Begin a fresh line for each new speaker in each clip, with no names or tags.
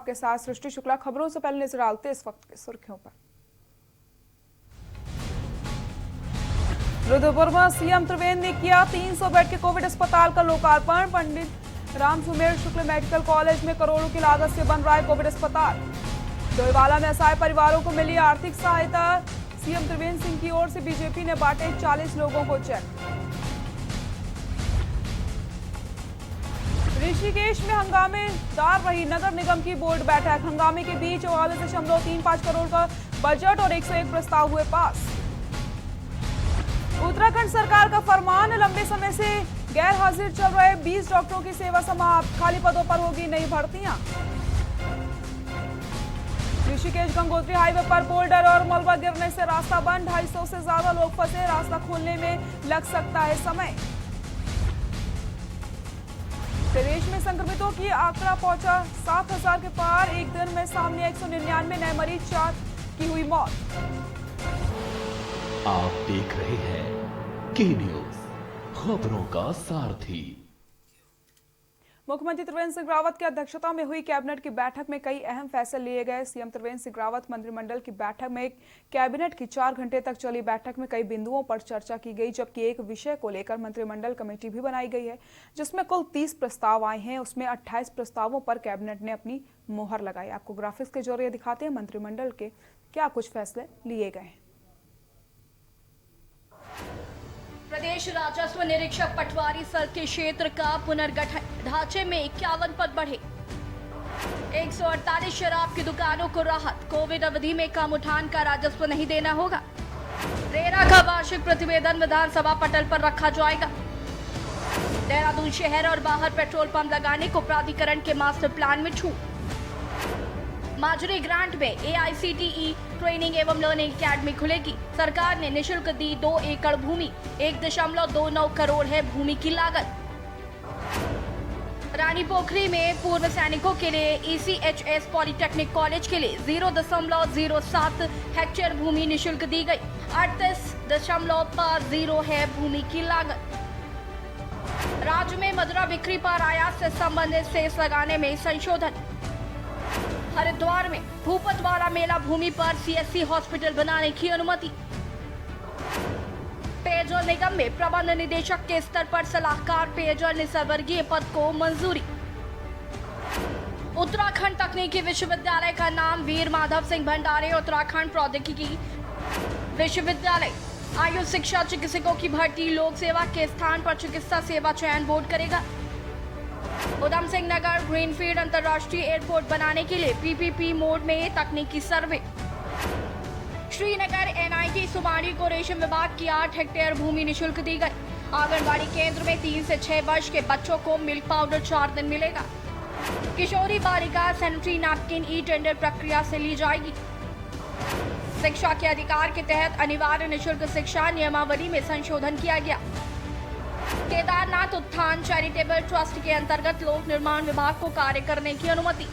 आपके साथ सृष्टि शुक्ला। खबरों से पहले नजर डालते इस वक्त की सुर्खियों पर। रुद्रपुर में सीएम त्रिवेंद्र ने किया 300 बेड के कोविड अस्पताल का लोकार्पण। पंडित राम सुमेर शुक्ल मेडिकल कॉलेज में करोड़ों की लागत से बन रहा है कोविड अस्पताल। डोईवाला में असहाय परिवारों को मिली आर्थिक सहायता। सीएम त्रिवेंद्र सिंह की ओर से बीजेपी ने बांटे 40 लोगों को चेक। ऋषिकेश में हंगामेदार रही नगर निगम की बोर्ड बैठक। हंगामे के बीच 44.35 करोड़ का बजट और 101 प्रस्ताव हुए पास। उत्तराखंड सरकार का फरमान, लंबे समय से गैर हाजिर चल रहे 20 डॉक्टरों की सेवा समाप्त। खाली पदों पर होगी नई भर्तियां। ऋषिकेश गंगोत्री हाईवे पर बोल्डर और मलबा गिरने से रास्ता बंद। 250 से ज्यादा लोग फंसे। रास्ता खोलने में लग सकता है समय। प्रदेश में संक्रमितों की आंकड़ा पहुंचा 7,000 के पार। एक दिन में सामने 199 नए मरीज, 4 की हुई मौत।
आप देख रहे हैं के न्यूज, खबरों का सारथी।
मुख्यमंत्री त्रिवेंद्र सिंह रावत की अध्यक्षता में हुई कैबिनेट की बैठक में कई अहम फैसले लिए गए। सीएम त्रिवेंद्र सिंह रावत मंत्रिमंडल की बैठक में कैबिनेट की 4 घंटे तक चली बैठक में कई बिंदुओं पर चर्चा की गई, जबकि एक विषय को लेकर मंत्रिमंडल कमेटी भी बनाई गई है, जिसमें कुल 30 प्रस्ताव आए हैं। उसमें 28 प्रस्तावों पर कैबिनेट ने अपनी मुहर लगाई। आपको ग्राफिक्स के जरिए दिखाते हैं मंत्रिमंडल के क्या कुछ फैसले लिए गए हैं।
प्रदेश राजस्व निरीक्षक पटवारी सर के क्षेत्र का पुनर्गठन, ढांचे में 51 पद बढ़े। 148 शराब की दुकानों को राहत, कोविड अवधि में कम उठान का राजस्व नहीं देना होगा। रेरा का वार्षिक प्रतिवेदन विधानसभा पटल पर रखा जाएगा। देहरादून शहर और बाहर पेट्रोल पंप लगाने को प्राधिकरण के मास्टर प्लान में छूट। माजुरी ग्रांट में AICTE ट्रेनिंग एवं लर्निंग एकेडमी खुलेगी। सरकार ने निशुल्क दी 2 एकड़ भूमि, 1.29 करोड़ है भूमि की लागत। रानी पोखरी में पूर्व सैनिकों के लिए ECHS पॉलिटेक्निक कॉलेज के लिए 0.07 हेक्टेयर भूमि निशुल्क दी गई। 38.50 है भूमि की लागत। राज्य में मदिरा बिक्री पर आयात से संबंधित सेस लगाने में संशोधन। हरिद्वार में भूपतवाड़ा मेला भूमि पर CSC हॉस्पिटल बनाने की अनुमति। पेयजल निगम में प्रबंध निदेशक के स्तर पर सलाहकार पेयजल निसर्गीय पद को मंजूरी। उत्तराखंड तकनीकी विश्वविद्यालय का नाम वीर माधव सिंह भंडारे उत्तराखंड प्रौद्योगिकी विश्वविद्यालय। आयु शिक्षा चिकित्सकों की भर्ती लोक सेवा के स्थान पर चिकित्सा सेवा चयन बोर्ड करेगा। उधम सिंह नगर ग्रीनफील्ड अंतर्राष्ट्रीय एयरपोर्ट बनाने के लिए PPP मोड में तकनीकी सर्वे। श्रीनगर NIT सुमाड़ी को रेशम विभाग की 8 हेक्टेयर भूमि निशुल्क दी गई। आंगनबाड़ी केंद्र में 3 से 6 वर्ष के बच्चों को मिल्क पाउडर 4 दिन मिलेगा। किशोरी बालिका सैनिटरी नैपकिन टेंडर प्रक्रिया से ली जाएगी। शिक्षा के अधिकार के तहत अनिवार्य निशुल्क शिक्षा नियमावली में संशोधन किया गया। केदारनाथ उत्थान चैरिटेबल ट्रस्ट के अंतर्गत लोक निर्माण विभाग को कार्य करने की अनुमति।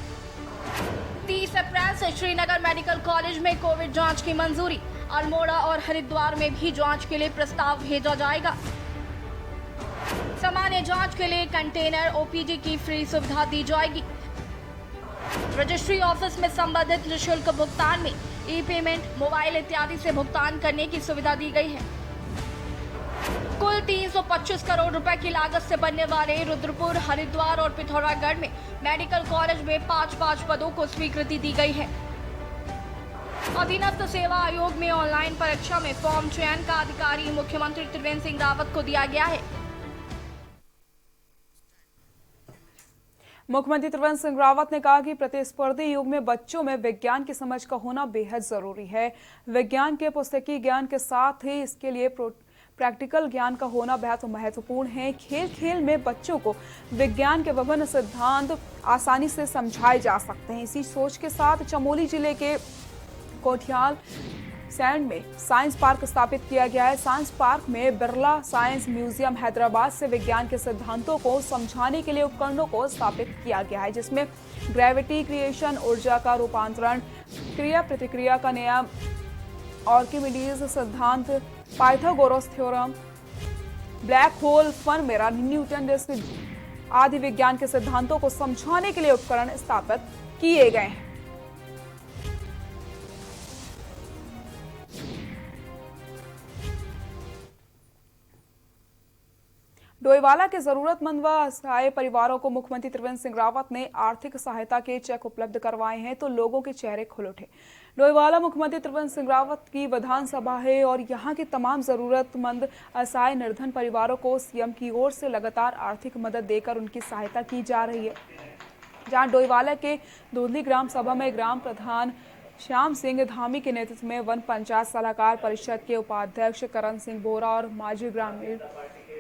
30 अप्रैल से श्रीनगर मेडिकल कॉलेज में कोविड जांच की मंजूरी। अल्मोड़ा और हरिद्वार में भी जांच के लिए प्रस्ताव भेजा जाएगा। सामान्य जांच के लिए कंटेनर OPD की फ्री सुविधा दी जाएगी। रजिस्ट्री ऑफिस में संबंधित निःशुल्क भुगतान में ई-पेमेंट, मोबाइल इत्यादि से भुगतान करने की सुविधा दी गई है। कुल 325 करोड़ रुपए की लागत से बनने वाले रुद्रपुर, हरिद्वार और पिथौरागढ़ में मेडिकल कॉलेज में 5-5 पदों को स्वीकृति दी गई है। अधीनस्थ सेवा आयोग में ऑनलाइन परीक्षा में फॉर्म चयन का अधिकारी मुख्यमंत्री त्रिवेंद्र सिंह रावत को दिया गया है।
मुख्यमंत्री त्रिवेंद्र सिंह रावत ने कहा कि प्रतिस्पर्धी युग में बच्चों में विज्ञान की समझ का होना बेहद जरूरी है। विज्ञान के पुस्तकीय ज्ञान के साथ ही इसके लिए प्रैक्टिकल ज्ञान का होना बेहद महत्वपूर्ण है। खेल खेल में बच्चों को विज्ञान के विभिन्न सिद्धांत आसानी से समझाए जा सकते हैं। इसी सोच के साथ चमोली जिले के कोठियाल सैंड में साइंस पार्क स्थापित किया गया है। साइंस पार्क में बिरला साइंस म्यूजियम हैदराबाद से विज्ञान के सिद्धांतों को समझाने के लिए उपकरणों को स्थापित किया गया है, जिसमें ग्रेविटी क्रिएशन, ऊर्जा का रूपांतरण, क्रिया प्रतिक्रिया का नियम, आर्किमिडीज सिद्धांत, पाइथागोरस थ्योरम, ब्लैक होल फन मेरा, न्यूटन डिस्क आदि विज्ञान के सिद्धांतों को समझाने के लिए उपकरण स्थापित किए गए हैं। डोईवाला के जरूरतमंद व असहाय परिवारों को मुख्यमंत्री त्रिवेंद्र सिंह रावत ने आर्थिक सहायता के चेक उपलब्ध करवाए हैं तो लोगों के चेहरे खुल उठे। डोईवाला मुख्यमंत्री त्रिवेंद्र सिंह रावत की विधानसभा है और यहां के तमाम जरूरतमंद असहाय निर्धन परिवारों को सीएम की ओर से लगातार आर्थिक मदद देकर उनकी सहायता की जा रही है। जहां डोईवाला के दोंदी ग्राम सभा में ग्राम प्रधान श्याम सिंह धामी के नेतृत्व में वन पंचायत सलाहकार परिषद के उपाध्यक्ष करण सिंह बोरा और माजी ग्रामीण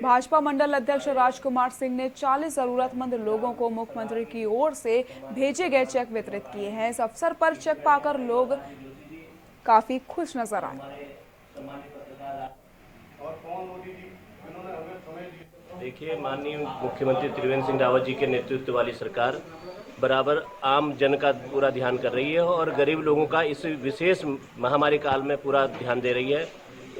भाजपा मंडल अध्यक्ष राजकुमार सिंह ने 40 जरूरतमंद लोगों को मुख्यमंत्री की ओर से भेजे गए चेक वितरित किए हैं। इस अवसर पर चेक पाकर लोग काफी खुश नजर आए।
देखिए, माननीय मुख्यमंत्री त्रिवेंद्र सिंह रावत जी के नेतृत्व वाली सरकार बराबर आम जन का पूरा ध्यान कर रही है और गरीब लोगों का इस विशेष महामारी काल में पूरा ध्यान दे रही है।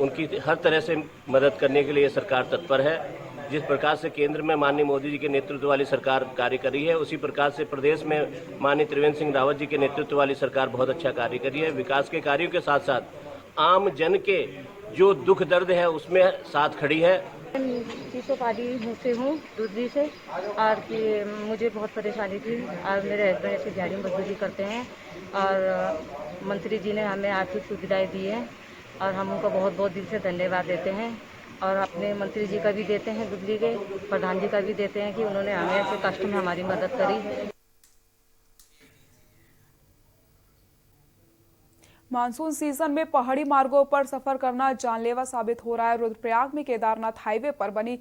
उनकी हर तरह से मदद करने के लिए सरकार तत्पर है। जिस प्रकार से केंद्र में माननीय मोदी जी के नेतृत्व वाली सरकार कार्य कर रही है, उसी प्रकार से प्रदेश में माननीय त्रिवेंद्र सिंह रावत जी के नेतृत्व वाली सरकार बहुत अच्छा कार्य कर रही है। विकास के कार्यों के साथ साथ आम जन के जो दुख दर्द है उसमें साथ खड़ी है।
पाली से हूँ दूसरी से, और कि मुझे बहुत परेशानी थी और मेरे हस्बैंड ऐसे दिहाड़ी मजदूरी करते हैं और मंत्री जी ने हमें आर्थिक सुविधाएं दी हैं और हम उनको बहुत बहुत दिल से धन्यवाद देते हैं और अपने मंत्री जी का भी देते हैं, दुबली के प्रधान जी का भी देते हैं कि उन्होंने हमें ऐसे कष्ट में हमारी मदद करी।
मानसून सीजन में पहाड़ी मार्गों पर सफर करना जानलेवा साबित हो रहा है। रुद्रप्रयाग में केदारनाथ हाईवे पर बनी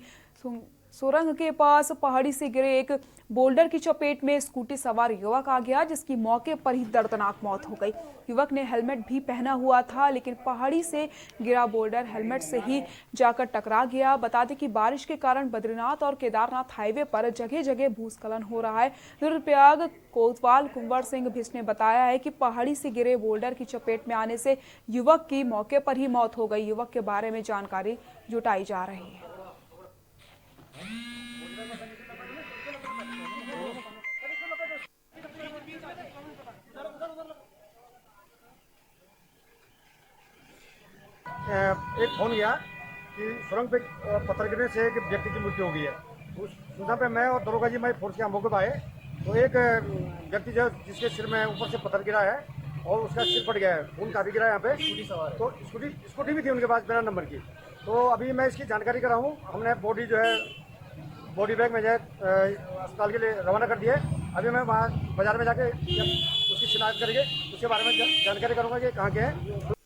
सुरंग के पास पहाड़ी से गिरे एक बोल्डर की चपेट में स्कूटी सवार युवक आ गया, जिसकी मौके पर ही दर्दनाक मौत हो गई। युवक ने हेलमेट भी पहना हुआ था, लेकिन पहाड़ी से गिरा बोल्डर हेलमेट से ही जाकर टकरा गया। बता दें कि बारिश के कारण बद्रीनाथ और केदारनाथ हाईवे पर जगह जगह भूस्खलन हो रहा है। रुद्रप्रयाग कोतवाल कुंवर सिंह भिस ने बताया है कि पहाड़ी से गिरे बोल्डर की चपेट में आने से युवक की मौके पर ही मौत हो गई। युवक के बारे में जानकारी जुटाई जा रही है।
एक फोन गया कि सुरंग पे पत्थर गिरने से एक व्यक्ति की मृत्यु हो गई है। उस सूचना पे मैं और दरोगा जी मैं फोर्स के मौके पर आए तो एक व्यक्ति जो जिसके सिर में ऊपर से पत्थर गिरा है और उसका सिर फट गया है, खून काफी गिरा है यहाँ पे। तो स्कूटी भी थी उनके पास बिना नंबर की। तो अभी मैं इसकी जानकारी कर रहा हूँ। हमने बॉडी जो है बॉडी बैग में जो है अस्पताल के लिए रवाना कर दिया है। अभी मैं वहाँ बाजार में जाके उसकी शिनाख्त करके उसके बारे में जानकारी करूँगा कि कहाँ के हैं।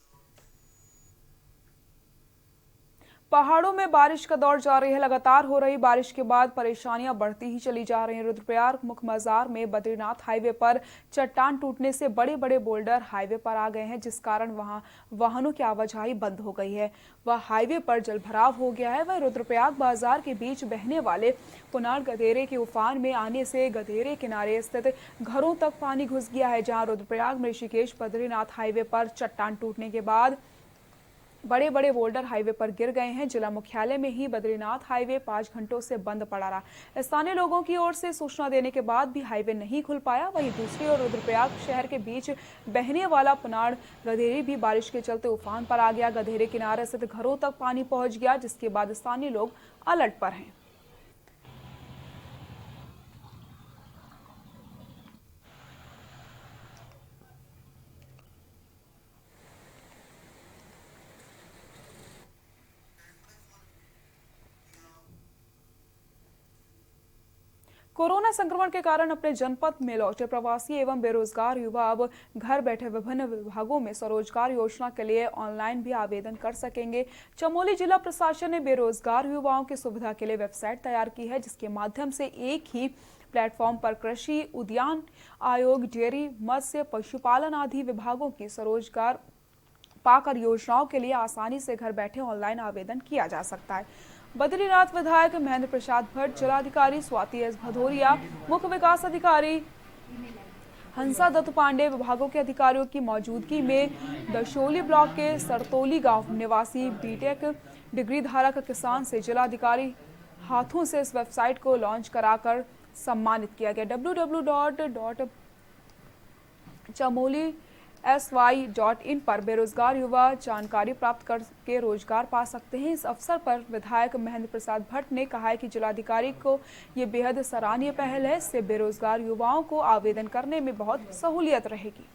पहाड़ों में बारिश का दौर जारी है। लगातार हो रही बारिश के बाद परेशानियां बढ़ती ही चली जा रही हैं। रुद्रप्रयाग मुख्य बाजार में बद्रीनाथ हाईवे पर चट्टान टूटने से बड़े बड़े बोल्डर हाईवे पर आ गए हैं, जिस कारण वहां वाहनों की आवाजाही बंद हो गई है। वह हाईवे पर जलभराव हो गया है। वह रुद्रप्रयाग बाजार के बीच बहने वाले पुनार गधेरे के उफान में आने से गधेरे किनारे स्थित घरों तक पानी घुस गया है। जहाँ रुद्रप्रयाग में ऋषिकेश बद्रीनाथ हाईवे पर चट्टान टूटने के बाद बड़े बड़े बोल्डर हाईवे पर गिर गए हैं। जिला मुख्यालय में ही बद्रीनाथ हाईवे 5 घंटों से बंद पड़ा रहा। स्थानीय लोगों की ओर से सूचना देने के बाद भी हाईवे नहीं खुल पाया। वहीं दूसरी ओर रुद्रप्रयाग शहर के बीच बहने वाला पुनाड़ गधेरी भी बारिश के चलते उफान पर आ गया। गधेरे किनारे स्थित घरों तक पानी पहुंच गया, जिसके बाद स्थानीय लोग अलर्ट पर हैं। कोरोना संक्रमण के कारण अपने जनपद में लौटे प्रवासी एवं बेरोजगार युवा अब घर बैठे विभिन्न विभागों में स्वरोजगार योजना के लिए ऑनलाइन भी आवेदन कर सकेंगे। चमोली जिला प्रशासन ने बेरोजगार युवाओं की सुविधा के लिए वेबसाइट तैयार की है, जिसके माध्यम से एक ही प्लेटफॉर्म पर कृषि, उद्यान आयोग, डेयरी, मत्स्य, पशुपालन आदि विभागों की स्वरोजगार पाकर योजनाओं के लिए आसानी से घर बैठे ऑनलाइन आवेदन किया जा सकता है। बद्रीनाथ विधायक महेंद्र प्रसाद भट्ट, जिलाधिकारी स्वाति एस भदौरिया, मुख्य विकास अधिकारी हंसा दत्त पांडे, विभागों के अधिकारियों की मौजूदगी में दशोली ब्लॉक के सरतोली गांव निवासी बीटेक डिग्री धारक किसान से जिलाधिकारी हाथों से इस वेबसाइट को लॉन्च कराकर सम्मानित किया गया। www.chamoli.sy.in पर बेरोजगार युवा जानकारी प्राप्त करके रोजगार पा सकते हैं। इस अवसर पर विधायक महेंद्र प्रसाद भट्ट ने कहा है कि जिलाधिकारी को ये बेहद सराहनीय पहल है। इससे बेरोजगार युवाओं को आवेदन करने में बहुत सहूलियत रहेगी।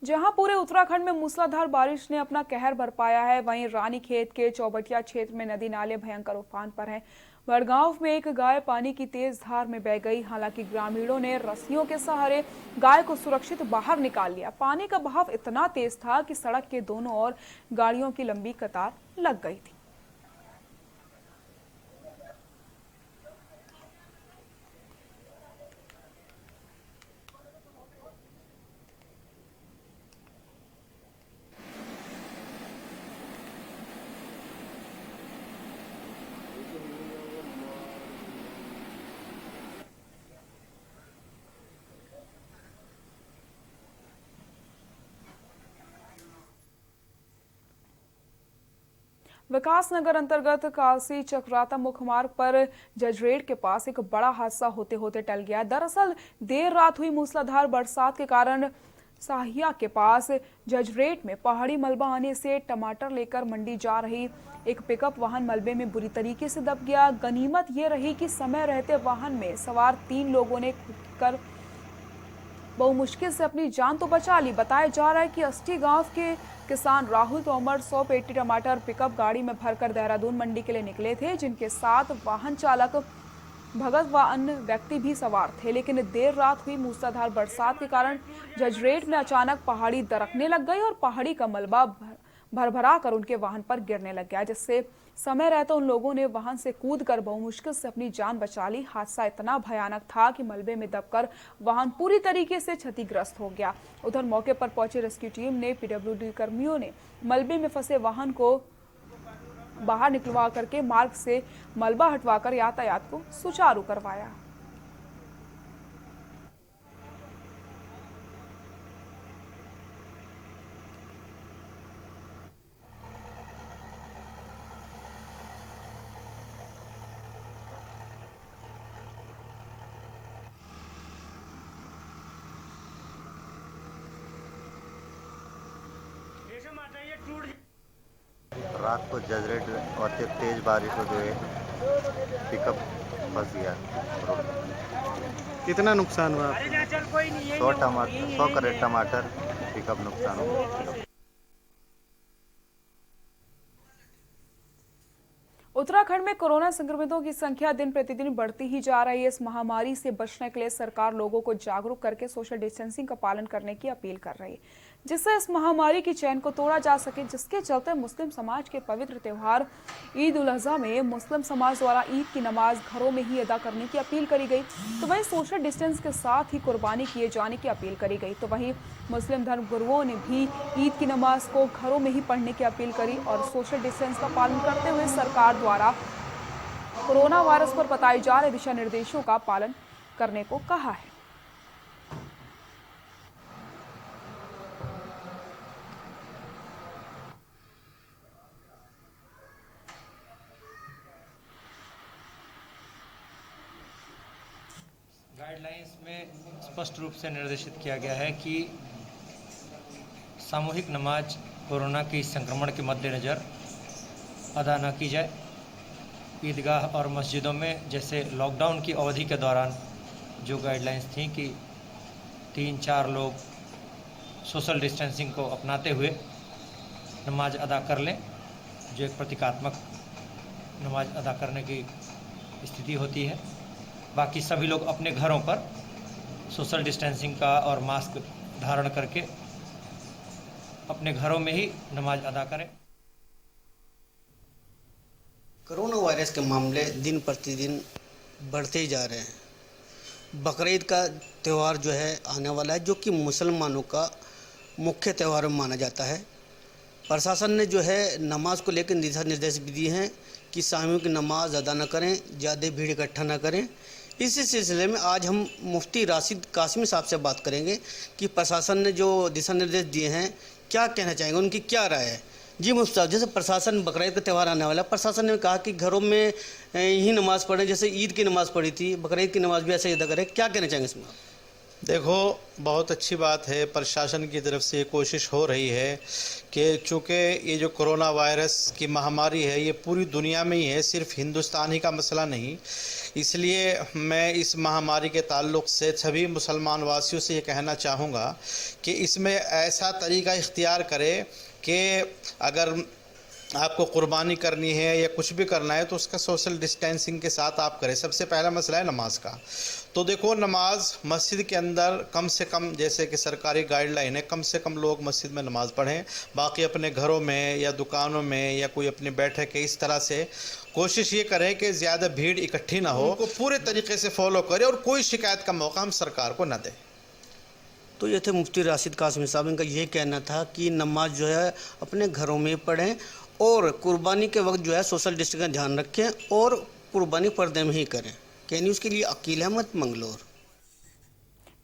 जहां पूरे उत्तराखंड में मूसलाधार बारिश ने अपना कहर बरपाया है, वहीं रानीखेत के चौबटिया क्षेत्र में नदी नाले भयंकर उफान पर हैं। बड़गांव में एक गाय पानी की तेज धार में बह गई। हालांकि ग्रामीणों ने रस्सियों के सहारे गाय को सुरक्षित बाहर निकाल लिया। पानी का बहाव इतना तेज था कि सड़क के दोनों ओर गाड़ियों की लंबी कतार लग गई थी। विकासनगर अंतर्गत कालसी चक्राता मुख्य मार्ग पर जजरेट के पास एक बड़ा हादसा होते होते टल गया। दरअसल देर रात हुई मूसलाधार बरसात के कारण साहिया के पास जजरेट में पहाड़ी मलबा आने से टमाटर लेकर मंडी जा रही एक पिकअप वाहन मलबे में बुरी तरीके से दब गया। गनीमत ये रही कि समय रहते वाहन में सवार 3 लोगों ने कूदकर बहुमुश्किल से अपनी जान तो बचा ली। बताया जा रहा है कि अस्टी गांव के किसान राहुल तोमर 100 पेटी टमाटर पिकअप गाड़ी में भरकर देहरादून मंडी के लिए निकले थे, जिनके साथ वाहन चालक भगत व अन्य व्यक्ति भी सवार थे। लेकिन देर रात हुई मूसलाधार बरसात के कारण जजरेट में अचानक पहाड़ी दरकने लग गई और पहाड़ी का मलबा भरभरा कर उनके वाहन पर गिरने लग गया, जिससे समय रहता उन लोगों ने वाहन से कूदकर बहुमुश्किल से अपनी जान बचा ली। हादसा इतना भयानक था कि मलबे में दबकर वाहन पूरी तरीके से क्षतिग्रस्त हो गया। उधर मौके पर पहुंची रेस्क्यू टीम ने पीडब्ल्यूडी कर्मियों ने मलबे में फंसे वाहन को बाहर निकलवा करके मार्ग से मलबा हटवाकर यातायात को सुचारू करवाया।
रात को जजरेट और तेज बारिश हो गई, पिकअप फंस गया।
कितना नुकसान हुआ?
100 करेट टमाटर पिकअप नुकसान हुआ।
उत्तराखंड में कोरोना संक्रमितों की संख्या दिन प्रतिदिन बढ़ती ही जा रही है। इस महामारी से बचने के लिए सरकार लोगों को जागरूक करके सोशल डिस्टेंसिंग का पालन करने की अपील कर रही है, जिससे इस महामारी की चैन को तोड़ा जा सके। जिसके चलते मुस्लिम समाज के पवित्र त्योहार ईद उल अजहा में मुस्लिम समाज द्वारा ईद की नमाज घरों में ही अदा करने की अपील करी गई। तो वहीं सोशल डिस्टेंस के साथ ही कुर्बानी किए जाने की अपील करी गई। तो वहीं मुस्लिम धर्म गुरुओं ने भी ईद की नमाज को घरों में ही पढ़ने की अपील करी और सोशल डिस्टेंस का पालन करते हुए सरकार द्वारा कोरोना वायरस पर बताए जा रहे दिशा निर्देशों का पालन करने को कहा है।
गाइडलाइंस में स्पष्ट रूप से निर्देशित किया गया है कि सामूहिक नमाज कोरोना के संक्रमण के मद्देनज़र अदा न की जाए। ईदगाह और मस्जिदों में जैसे लॉकडाउन की अवधि के दौरान जो गाइडलाइंस थी कि 3-4 लोग सोशल डिस्टेंसिंग को अपनाते हुए नमाज अदा कर लें, जो एक प्रतीकात्मक नमाज अदा करने की स्थिति होती है। बाकी सभी लोग अपने घरों पर सोशल डिस्टेंसिंग का और मास्क धारण करके अपने घरों में ही नमाज अदा करें।
कोरोना वायरस के मामले दिन प्रतिदिन बढ़ते ही जा रहे हैं। बकरीद का त्यौहार जो है आने वाला है, जो कि मुसलमानों का मुख्य त्यौहार माना जाता है। प्रशासन ने जो है नमाज को लेकर दिशा निर्देश भी दिए हैं कि सामूहिक नमाज अदा न करें, ज़्यादा भीड़ इकट्ठा न करें। इसी सिलसिले में आज हम मुफ्ती राशिद कासमी साहब से बात करेंगे कि प्रशासन ने जो दिशा निर्देश दिए हैं क्या कहना चाहेंगे, उनकी क्या राय है। जी मुफ्ती साहब, जैसे प्रशासन बकरीद का त्यौहार आने वाला है, प्रशासन ने कहा कि घरों में ही नमाज़ पढ़ें, जैसे ईद की नमाज़ पढ़ी थी, बकरीद की नमाज़ भी ऐसे ही अदा करें, क्या कहना चाहेंगे इसमें?
देखो, बहुत अच्छी बात है, प्रशासन की तरफ से कोशिश हो रही है कि चूँकि ये जो कोरोना वायरस की महामारी है ये पूरी दुनिया में ही है, सिर्फ हिंदुस्तान ही का मसला नहीं। इसलिए मैं इस महामारी के ताल्लुक़ से सभी मुसलमान वासियों से ये कहना चाहूँगा कि इसमें ऐसा तरीका इख्तियार करें कि अगर आपको कुर्बानी करनी है या कुछ भी करना है तो उसका सोशल डिस्टेंसिंग के साथ आप करें। सबसे पहला मसला है नमाज का। तो देखो, नमाज मस्जिद के अंदर कम से कम, जैसे कि सरकारी गाइडलाइन है, कम से कम लोग मस्जिद में नमाज़ पढ़ें। बाकी अपने घरों में या दुकानों में या कोई अपनी बैठक है, इस तरह से कोशिश ये करें कि ज़्यादा भीड़ इकट्ठी ना हो, उनको पूरे तरीके से फॉलो करें और कोई शिकायत का मौका हम सरकार को न दें।
तो ये थे मुफ्ती राशिद कासमी साहब, इनका ये कहना था कि नमाज जो है अपने घरों में पढ़ें और कुर्बानी के वक्त जो है सोशल डिस्टेंस का ध्यान रखें और कुर्बानी पर्दे में ही करें। के न्यूज़ के लिए अकील अहमद, मंगलोर।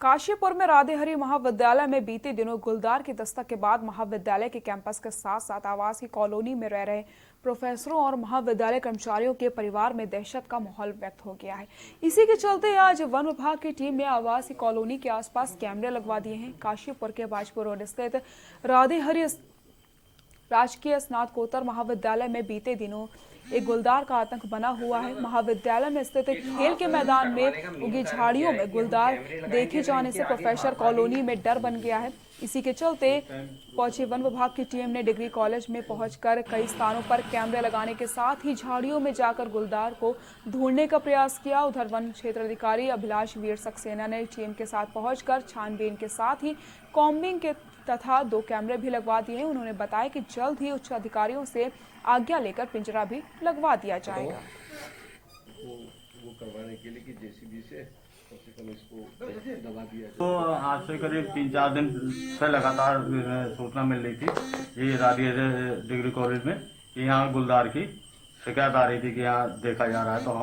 काशीपुर में राधे हरि महाविद्यालय में बीते दिनों गुलदार की दस्तक के बाद महाविद्यालय के कैंपस के साथ साथ आवासीय कॉलोनी में रह रहे प्रोफेसरों और महाविद्यालय कर्मचारियों के परिवार में दहशत का माहौल व्यक्त हो गया है। इसी के चलते आज वन विभाग की टीम ने आवासीय कॉलोनी के आसपास कैमरे लगवा दिए हैं। काशीपुर के बाजपुर रोड स्थित राधे हरि राजकीय स्नातकोत्तर महाविद्यालय में बीते दिनों एक गुलदार का आतंक बना हुआ है। महाविद्यालय में स्थित एक खेल के मैदान में उगी झाड़ियों में गुलदार देखे जाने से प्रोफेसर कॉलोनी में डर बन गया है। इसी के चलते पहुंची वन विभाग की टीम ने डिग्री कॉलेज में पहुंचकर कई स्थानों पर कैमरे लगाने के साथ ही झाड़ियों में जाकर गुलदार को ढूंढने का प्रयास किया। उधर वन क्षेत्राधिकारी अभिलाष वीर सक्सेना ने टीम के साथ पहुंचकर छानबीन के साथ ही कॉम्बिंग के तथा 2 कैमरे भी लगवा दिए हैं। उन्होंने बताया कि जल्द ही उच्च अधिकारियों से आज्ञा लेकर पिंजरा भी लगवा दिया जाएगा।
वो करवाने के लिए कि जेसीबी से कम से कम इसको दबा दिया जाए।
तो आज से करीब 3-4 दिन से लगातार सूचना मिल रही थी ये राधे डिग्री कॉलेज में कि यहाँ गुलदार की शिकायत आ रही थी कि यहाँ देखा जा रहा है। तो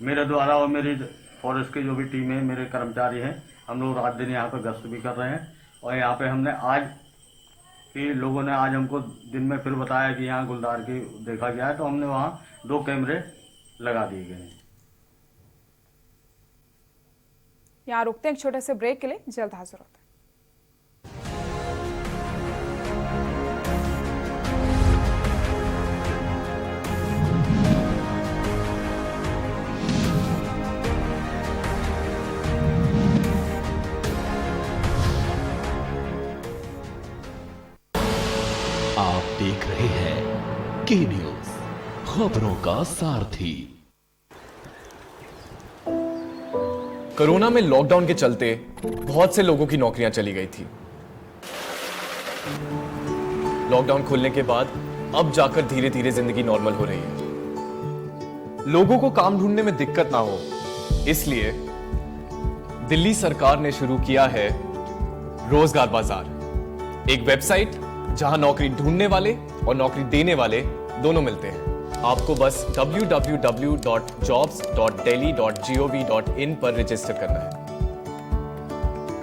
मेरे द्वारा और मेरी फॉरेस्ट की जो भी टीम है, मेरे कर्मचारी हैं, हम लोग रात दिन यहाँ पर गश्त भी कर रहे हैं। और यहाँ पे हमने आज कि लोगों ने आज हमको दिन में फिर बताया कि यहाँ गुलदार की देखा गया है, तो हमने वहाँ 2 कैमरे लगा दिए गए हैं।
यहाँ रुकते हैं एक छोटे से ब्रेक के लिए, जल्द हाजिर होते हैं।
आप देख रहे हैं के न्यूज़, खबरों का सारथी।
कोरोना में लॉकडाउन के चलते बहुत से लोगों की नौकरियां चली गई थी। लॉकडाउन खुलने के बाद अब जाकर धीरे धीरे जिंदगी नॉर्मल हो रही है। लोगों को काम ढूंढने में दिक्कत ना हो, इसलिए दिल्ली सरकार ने शुरू किया है रोजगार बाजार, एक वेबसाइट जहां नौकरी ढूंढने वाले और नौकरी देने वाले दोनों मिलते हैं। आपको बस www.jobs.delhi.gov.in पर रजिस्टर करना है।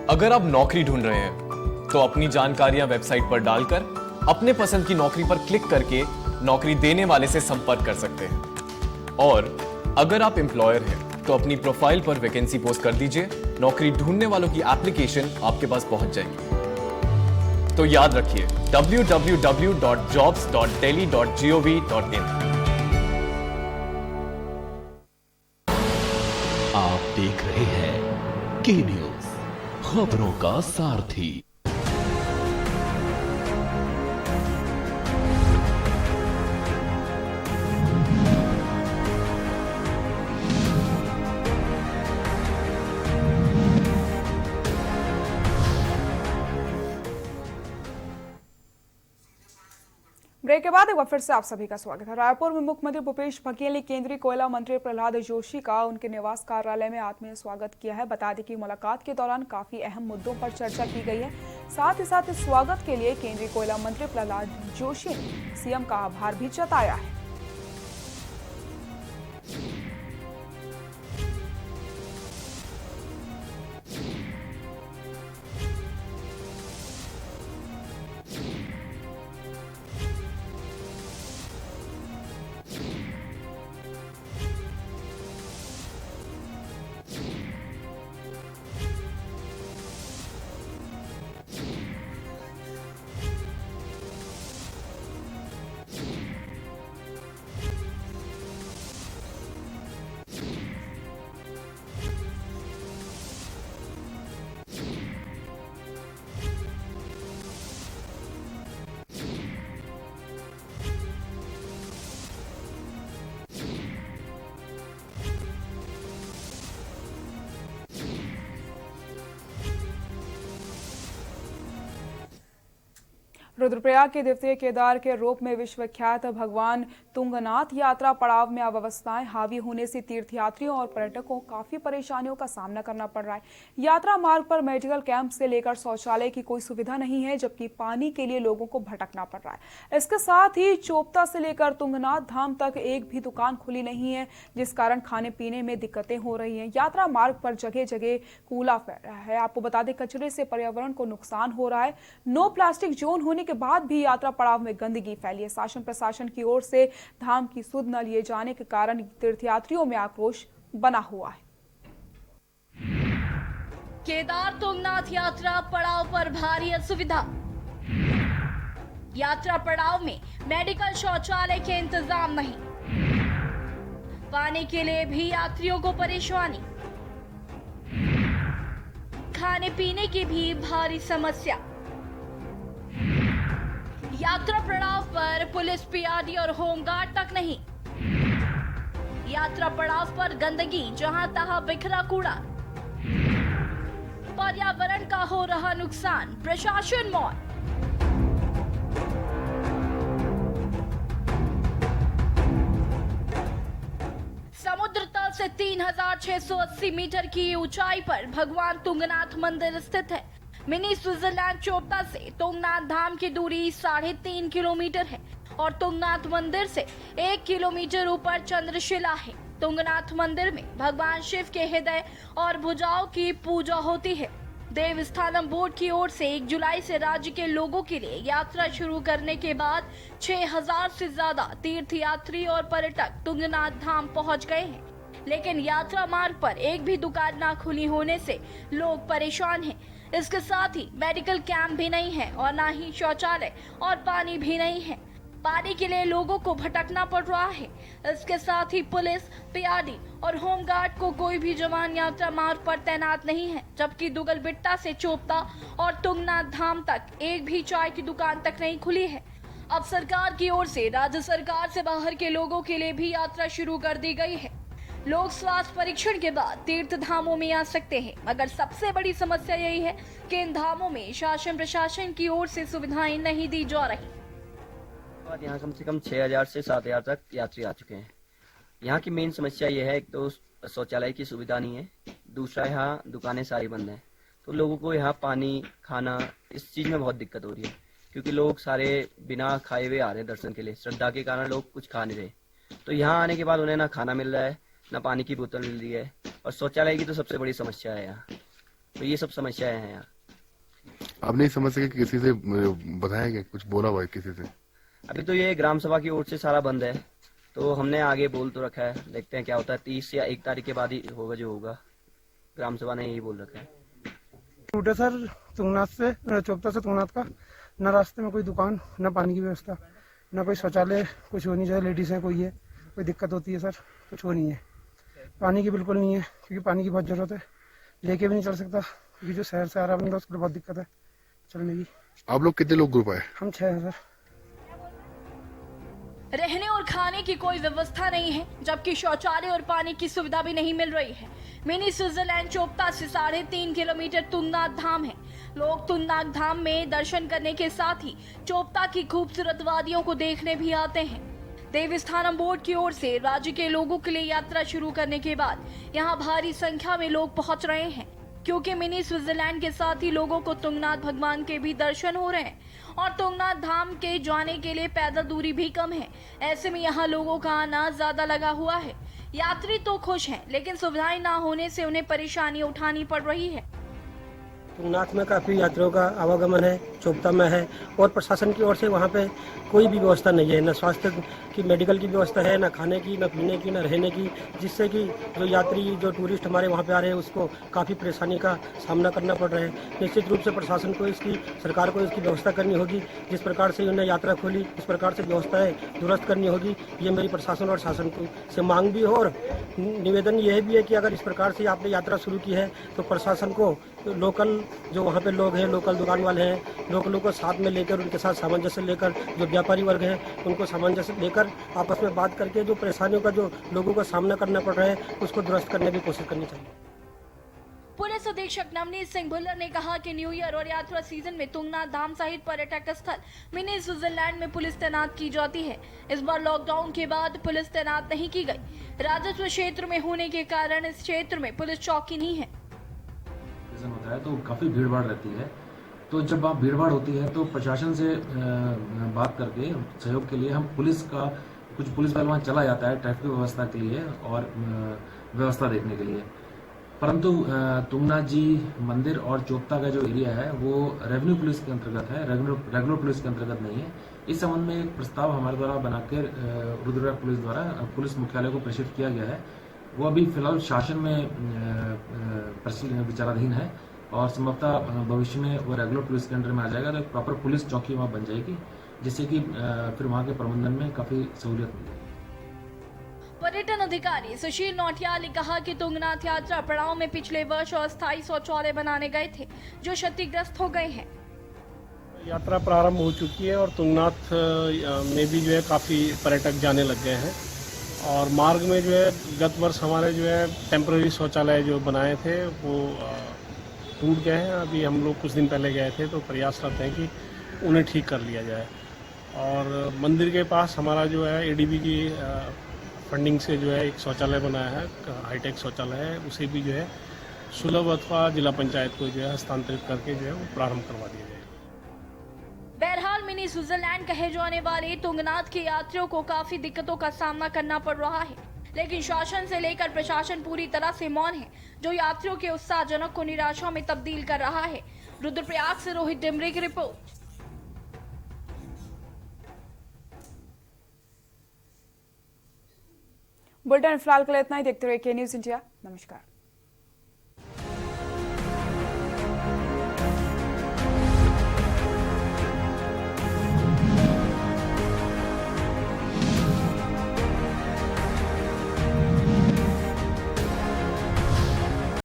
अगर आप नौकरी ढूंढ रहे हैं तो अपनी जानकारियां वेबसाइट पर डालकर अपने पसंद की नौकरी पर क्लिक करके नौकरी देने वाले से संपर्क कर सकते हैं। और अगर आप एम्प्लॉयर हैं तो अपनी प्रोफाइल पर वैकेंसी पोस्ट कर दीजिए, नौकरी ढूंढने वालों की एप्लीकेशन आपके पास पहुंच जाएगी। तो याद रखिए www.jobs.delhi.gov.in।
आप देख रहे हैं के न्यूज़, खबरों का सारथी।
ब्रेक के बाद एक बार फिर से आप सभी का स्वागत है। रायपुर में मुख्यमंत्री भूपेश बघेल ने केंद्रीय कोयला मंत्री प्रहलाद जोशी का उनके निवास कार्यालय में आत्मीय स्वागत किया है। बता दें कि मुलाकात के दौरान काफी अहम मुद्दों पर चर्चा की गई है। साथ ही साथ इस स्वागत के लिए केंद्रीय कोयला मंत्री प्रहलाद जोशी ने सीएम का आभार भी जताया है। रुद्रप्रयाग के द्वितीय केदार के रूप में विश्वविख्यात भगवान तुंगनाथ यात्रा पड़ाव में अव्यवस्थाएं हावी होने से तीर्थयात्रियों और पर्यटकों को काफी परेशानियों का सामना करना पड़ रहा है। यात्रा मार्ग पर मेडिकल कैंप से लेकर शौचालय की कोई सुविधा नहीं है, जबकि पानी के लिए लोगों को भटकना पड़ रहा है। इसके साथ ही चोपता से लेकर तुंगनाथ धाम तक एक भी दुकान खुली नहीं है, जिस कारण खाने पीने में दिक्कतें हो रही हैं। यात्रा मार्ग पर जगह जगह कूड़ा फैल रहा है। आपको बता दें, कचरे से पर्यावरण को नुकसान हो रहा है। नो प्लास्टिक जोन होने के बाद भी यात्रा पड़ाव में गंदगी फैली है। शासन प्रशासन की ओर से धाम की सुध न लिए जाने के कारण तीर्थयात्रियों में आक्रोश बना हुआ है।
केदार तुंगनाथ यात्रा पड़ाव पर भारी असुविधा। यात्रा पड़ाव में मेडिकल शौचालय के इंतजाम नहीं, पानी के लिए भी यात्रियों को परेशानी, खाने पीने की भी भारी समस्या। यात्रा पड़ाव पर पुलिस, पीआरडी और होमगार्ड तक नहीं। यात्रा पड़ाव पर गंदगी, जहां तहां बिखरा कूड़ा, पर्यावरण का हो रहा नुकसान, प्रशासन मौन। समुद्र तल से 3680 मीटर की ऊंचाई पर भगवान तुंगनाथ मंदिर स्थित है। मिनी स्विट्जरलैंड चोपता से तुंगनाथ धाम की दूरी 3.5 किलोमीटर है और तुंगनाथ मंदिर से 1 किलोमीटर ऊपर चंद्रशिला है। तुंगनाथ मंदिर में भगवान शिव के हृदय और भुजाओं की पूजा होती है। देवस्थानम बोर्ड की ओर से 1 जुलाई से राज्य के लोगों के लिए यात्रा शुरू करने के बाद 6000 से ज्यादा तीर्थयात्री और पर्यटक तुंगनाथ धाम पहुंच गए हैं, लेकिन यात्रा मार्ग पर एक भी दुकान न खुली होने से लोग परेशान हैं। इसके साथ ही मेडिकल कैंप भी नहीं है और न ही शौचालय और पानी भी नहीं है। पानी के लिए लोगों को भटकना पड़ रहा है। इसके साथ ही पुलिस, पीआरडी और होमगार्ड को कोई भी जवान यात्रा मार्ग पर तैनात नहीं है, जबकि दुगलबिट्टा से चोपता और तुंगनाथ धाम तक एक भी चाय की दुकान तक नहीं खुली है। अब सरकार की ओर से राज्य सरकार से बाहर के लोगों के लिए भी यात्रा शुरू कर दी गई है। लोग स्वास्थ्य परीक्षण के बाद तीर्थ धामों में आ सकते हैं, मगर सबसे बड़ी समस्या यही है कि इन धामों में शासन प्रशासन की ओर से सुविधाएं नहीं दी जा रही।
यहाँ कम से कम 6000 से 7000 तक यात्री आ चुके हैं। यहाँ की मेन समस्या ये है, एक तो शौचालय की सुविधा नहीं है, दूसरा यहाँ दुकानें सारी बंद हैं, तो लोगों को यहाँ पानी, खाना, इस चीज़ में बहुत दिक्कत हो रही है, क्योंकि लोग सारे बिना खाए हुए आ रहे हैं दर्शन के लिए। श्रद्धा के कारण लोग कुछ खा नहीं रहे, तो यहाँ आने के बाद उन्हें ना खाना मिल रहा है, ना पानी की बोतल मिल रही है, और शौचालय की तो सबसे बड़ी समस्या है यहाँ। तो ये सब समस्याएं हैं यहाँ।
आपने इस समस्या के किसी से बताया क्या, कुछ बोला हुआ है किसी से?
अभी तो ये ग्राम सभा की ओर से सारा बंद है, तो हमने आगे बोल तो रखा है, देखते हैं क्या होता है। 30 या 1 तारीख के बाद ही होगा जो होगा। ग्राम सभा ने यही बोल रखा है।
रूट है सर तुंगनाथ से, चोपता से तुंगनाथ का। न रास्ते में कोई दुकान, न पानी की व्यवस्था, न कोई शौचालय, कुछ हो नहीं। जो लेडीज है कोई है, कोई दिक्कत होती है सर, कुछ हो नहीं है। पानी की बिल्कुल नहीं है, क्योंकि पानी की बहुत जरूरत है। लेके भी नहीं चल सकता, क्योंकि जो शहर से आ रहा बंदा उसके लिए बहुत दिक्कत है चलने की।
आप लोग कितने लोग ग्रुप आए?
हम 6 हैं सर।
रहने और खाने की कोई व्यवस्था नहीं है, जबकि शौचालय और पानी की सुविधा भी नहीं मिल रही है। मिनी स्विट्जरलैंड चोपता से 3.5 किलोमीटर तुंगनाथ धाम है। लोग तुंगनाथ धाम में दर्शन करने के साथ ही चोपता की खूबसूरत वादियों को देखने भी आते हैं। देवस्थानम बोर्ड की ओर से राज्य के लोगों के लिए यात्रा शुरू करने के बाद यहाँ भारी संख्या में लोग पहुँच रहे हैं, क्योंकि मिनी स्विट्जरलैंड के साथ ही लोगों को तुंगनाथ भगवान के भी दर्शन हो रहे हैं और तुंगनाथ धाम के जाने के लिए पैदल दूरी भी कम है। ऐसे में यहाँ लोगों का आना ज्यादा लगा हुआ है। यात्री तो खुश हैं, लेकिन सुविधाएं ना होने से उन्हें परेशानी उठानी पड़ रही है।
तुंगनाथ में काफ़ी यात्रियों का आवागमन है, चोपता में है, और प्रशासन की ओर से वहाँ पे कोई भी व्यवस्था नहीं है। न स्वास्थ्य की, मेडिकल की व्यवस्था है, न खाने की, न पीने की, न रहने की, जिससे कि जो यात्री, जो टूरिस्ट हमारे वहाँ पे आ रहे हैं उसको काफ़ी परेशानी का सामना करना पड़ रहा है। निश्चित रूप से प्रशासन को सरकार को इसकी व्यवस्था करनी होगी। जिस प्रकार से उन्हें यात्रा खोली, इस प्रकार से व्यवस्थाएँ दुरुस्त करनी होगी। ये मेरी प्रशासन और शासन को से मांग भी हो, और निवेदन यह भी है कि अगर इस प्रकार से आपने यात्रा शुरू की है तो प्रशासन को लोकल जो वहाँ पे लोग हैं, लोकल दुकान वाले हैं, लोकलों को साथ में लेकर, उनके साथ सामंजस्य लेकर, जो व्यापारी वर्ग है उनको सामंजस्य लेकर आपस में बात करके जो परेशानियों का जो लोगों का सामना करना पड़ रहा है उसको दुरुस्त करने की कोशिश करनी चाहिए।
पुलिस अधीक्षक नवनीत सिंह भुल्लर ने कहा कि न्यू ईयर और यात्रा सीजन में तुंगनाथ धाम सहित पर्यटक स्थल मिनी स्विट्जरलैंड में पुलिस तैनात की जाती है। इस बार लॉकडाउन के बाद पुलिस तैनात नहीं की गई। राजस्व क्षेत्र में होने के कारण इस क्षेत्र में पुलिस चौकी नहीं है।
होता है तो काफी भीड़ भाड़ रहती है, तो जब वहाँ भीड़ भाड़ होती है तो प्रशासन से बात करके सहयोग के लिए हम कुछ पुलिस बल वहाँ चला जाता है ट्रैफिक व्यवस्था के लिए और व्यवस्था देखने के लिए। परंतु तुंगनाथ जी मंदिर और चोपता का जो एरिया है वो रेवेन्यू पुलिस के अंतर्गत है, रेगुलर पुलिस के अंतर्गत नहीं है। इस संबंध में एक प्रस्ताव हमारे द्वारा बनाकर रुद्रप्रयाग पुलिस द्वारा पुलिस मुख्यालय को प्रेषित किया गया है। वो अभी फिलहाल शासन में विचाराधीन है और संभवतः भविष्य में वो रेगुलर पुलिस के अंडर में आ जाएगा, तो एक प्रॉपर पुलिस चौकी वहाँ बन जाएगी, जिससे कि फिर वहाँ के प्रबंधन में काफी सहूलियत मिलेगी।
पर्यटन अधिकारी सुशील नौटियाल ने कहा कि तुंगनाथ यात्रा पड़ाव में पिछले वर्ष अस्थायी शौचालय बनाने गए थे जो क्षतिग्रस्त हो गए हैं।
यात्रा प्रारंभ हो चुकी है और तुंगनाथ में भी जो है काफी पर्यटक जाने लग गए हैं और मार्ग में जो है गत वर्ष हमारे जो है टेम्पररी शौचालय जो बनाए थे वो टूट गए हैं। अभी हम लोग कुछ दिन पहले गए थे तो प्रयासरत हैं कि उन्हें ठीक कर लिया जाए। और मंदिर के पास हमारा जो है एडीबी की फंडिंग से जो है एक शौचालय बनाया है, हाईटेक शौचालय है, उसे भी जो है सुलभ अथवा जिला पंचायत को जो है हस्तांतरित करके जो है वो प्रारंभ करवा दिया जाए।
बहरहाल मिनी स्विट्जरलैंड कहे जाने वाले तुंगनाथ के यात्रियों को काफी दिक्कतों का सामना करना पड़ रहा है, लेकिन शासन से लेकर प्रशासन पूरी तरह से मौन है, जो यात्रियों के उत्साहजनक को निराशा में तब्दील कर रहा है। रुद्रप्रयाग से रोहित डिमरी की रिपोर्ट।
बुलेटिन फिलहाल के लिए इतना ही। देखते रहिए के न्यूज़ इंडिया। नमस्कार।